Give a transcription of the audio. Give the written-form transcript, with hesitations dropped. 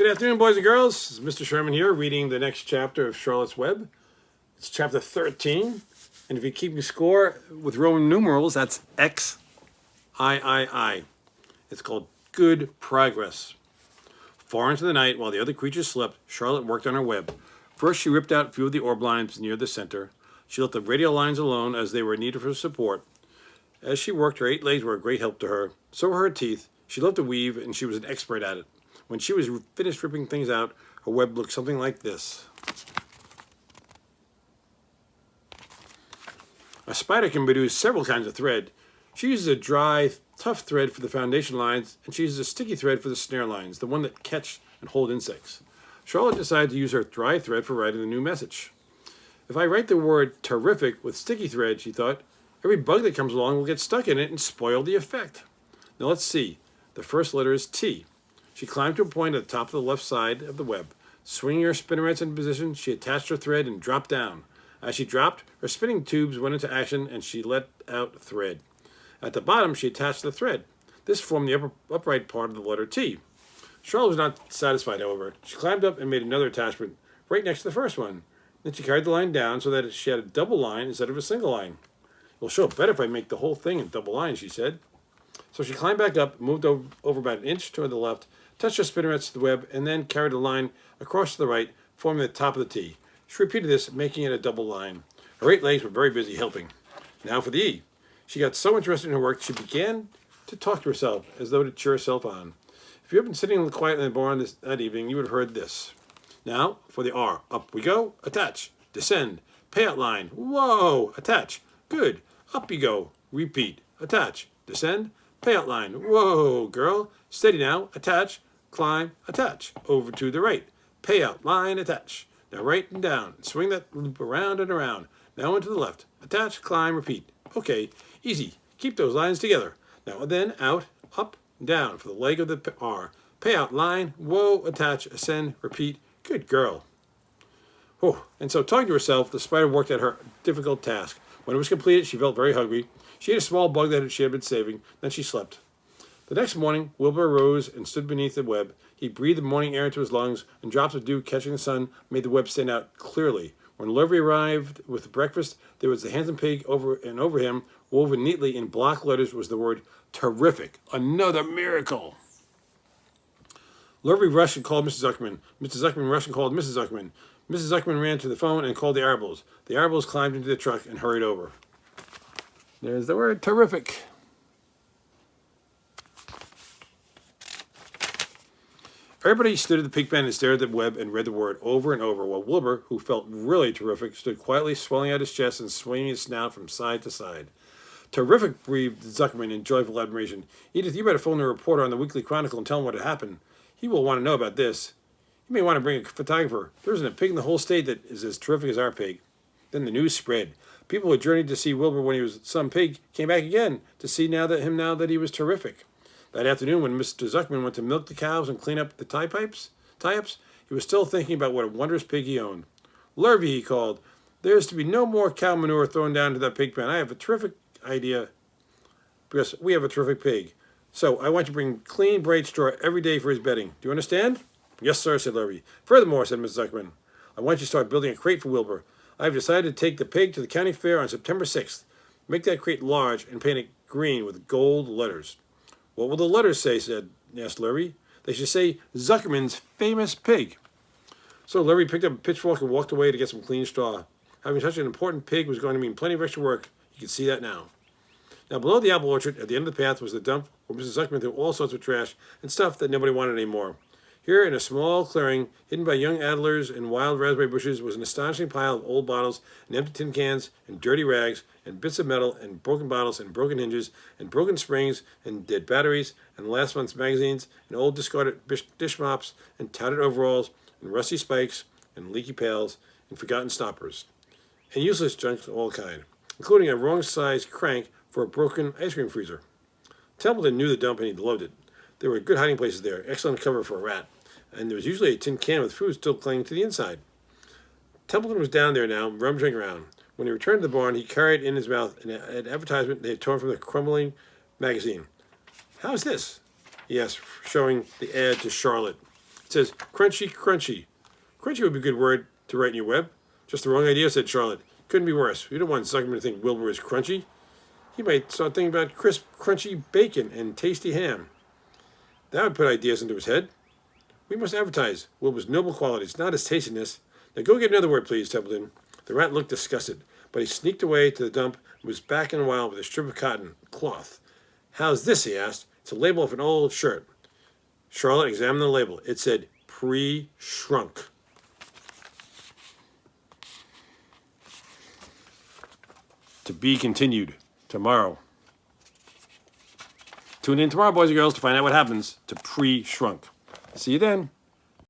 Good afternoon, boys and girls. This is Mr. Sherman here, reading the next chapter of Charlotte's Web. It's chapter 13, and if you keep me score with Roman numerals, that's XIII. It's called Good Progress. Far into the night, while the other creatures slept, Charlotte worked on her web. First, she ripped out a few of the orb lines near the center. She let the radial lines alone, as they were needed for support. As she worked, her 8 legs were a great help to her. So were her teeth. She loved to weave, and she was an expert at it. When she was finished ripping things out, her web looked something like this. A spider can produce several kinds of thread. She uses a dry, tough thread for the foundation lines, and she uses a sticky thread for the snare lines, the one that catch and hold insects. Charlotte decided to use her dry thread for writing the new message. If I write the word terrific with sticky thread, she thought, every bug that comes along will get stuck in it and spoil the effect. Now let's see. The first letter is T. She climbed to a point at the top of the left side of the web. Swinging her spinnerets into position, she attached her thread and dropped down. As she dropped, her spinning tubes went into action and she let out thread. At the bottom, she attached the thread. This formed the upright part of the letter T. Charlotte was not satisfied, however. She climbed up and made another attachment right next to the first one. Then she carried the line down so that she had a double line instead of a single line. It'll show better if I make the whole thing in double lines, she said. So she climbed back up, moved over about an inch toward the left, touched her spinnerets to the web, and then carried a line across to the right, forming the top of the T. She repeated this, making it a double line. Her 8 legs were very busy helping. Now for the E. She got so interested in her work, she began to talk to herself, as though to cheer herself on. If you had been sitting quietly in the barn that evening, you would have heard this. Now for the R. Up we go, attach, descend, payout line, whoa, attach, good, up you go, repeat, attach, descend, payout line, whoa, girl, steady now, attach, climb, attach, over to the right, payout, line, attach. Now right and down, swing that loop around and around. Now into the left, attach, climb, repeat. Okay, easy, keep those lines together. Now then, out, up, down for the leg of the R. Payout, line, whoa, attach, ascend, repeat. Good girl. Oh, and so talking to herself, the spider worked at her difficult task. When it was completed, she felt very hungry. She ate a small bug that she had been saving, then she slept. The next morning, Wilbur arose and stood beneath the web. He breathed the morning air into his lungs, and drops of dew catching the sun made the web stand out clearly. When Lurvy arrived with breakfast, there was the handsome pig over him, woven neatly in block letters, was the word terrific. Another miracle. Lurvy rushed and called Mrs. Zuckerman. Mrs. Zuckerman rushed and called Mrs. Zuckerman. Mrs. Zuckerman ran to the phone and called the Arables. The Arables climbed into the truck and hurried over. There's the word terrific. Everybody stood at the pig pen and stared at the web and read the word over and over, while Wilbur, who felt really terrific, stood quietly swelling out his chest and swinging his snout from side to side. Terrific, breathed Zuckerman in joyful admiration. Edith, you better phone the reporter on the Weekly Chronicle and tell him what had happened. He will want to know about this. You may want to bring a photographer. There isn't a pig in the whole state that is as terrific as our pig. Then the news spread. People who had journeyed to see Wilbur when he was some pig came back again to see now that he was terrific. That afternoon, when Mr. Zuckerman went to milk the cows and clean up the tie-ups, he was still thinking about what a wondrous pig he owned. Lurvy, he called, there's to be no more cow manure thrown down to that pig pen. I have a terrific idea because we have a terrific pig. So I want you to bring clean, bright straw every day for his bedding. Do you understand? Yes, sir, said Lurvy. Furthermore, said Mrs. Zuckerman, I want you to start building a crate for Wilbur. I have decided to take the pig to the county fair on September 6th. Make that crate large and paint it green with gold letters. What will the letters say, asked Lurvy. They should say Zuckerman's famous pig. So Lurvy picked up a pitchfork and walked away to get some clean straw. Having such an important pig was going to mean plenty of extra work. You could see that now. Now below the apple orchard, at the end of the path, was the dump where Mrs. Zuckerman threw all sorts of trash and stuff that nobody wanted anymore. Here, in a small clearing, hidden by young adlers and wild raspberry bushes, was an astonishing pile of old bottles and empty tin cans and dirty rags and bits of metal and broken bottles and broken hinges and broken springs and dead batteries and last month's magazines and old discarded dish mops and tattered overalls and rusty spikes and leaky pails and forgotten stoppers and useless junk of all kind, including a wrong-sized crank for a broken ice cream freezer. Templeton knew the dump and he loved it. There were good hiding places there, excellent cover for a rat, and there was usually a tin can with food still clinging to the inside. Templeton was down there now, rummaging around. When he returned to the barn, he carried in his mouth an advertisement they had torn from the crumbling magazine. How's this? He asked, showing the ad to Charlotte. It says, crunchy, crunchy. Crunchy would be a good word to write in your web. Just the wrong idea, said Charlotte. Couldn't be worse. We don't want Zuckerman to think Wilbur is crunchy. He might start thinking about crisp, crunchy bacon and tasty ham. That would put ideas into his head. We must advertise Wilbur's noble qualities, not his tastiness. Now go get another word, please, Templeton. The rat looked disgusted, but he sneaked away to the dump and was back in a while with a strip of cotton cloth. How's this, he asked. It's a label of an old shirt. Charlotte examined the label. It said, pre-shrunk. To be continued tomorrow. Tune in tomorrow, boys and girls, to find out what happens to pre-shrunk. See you then.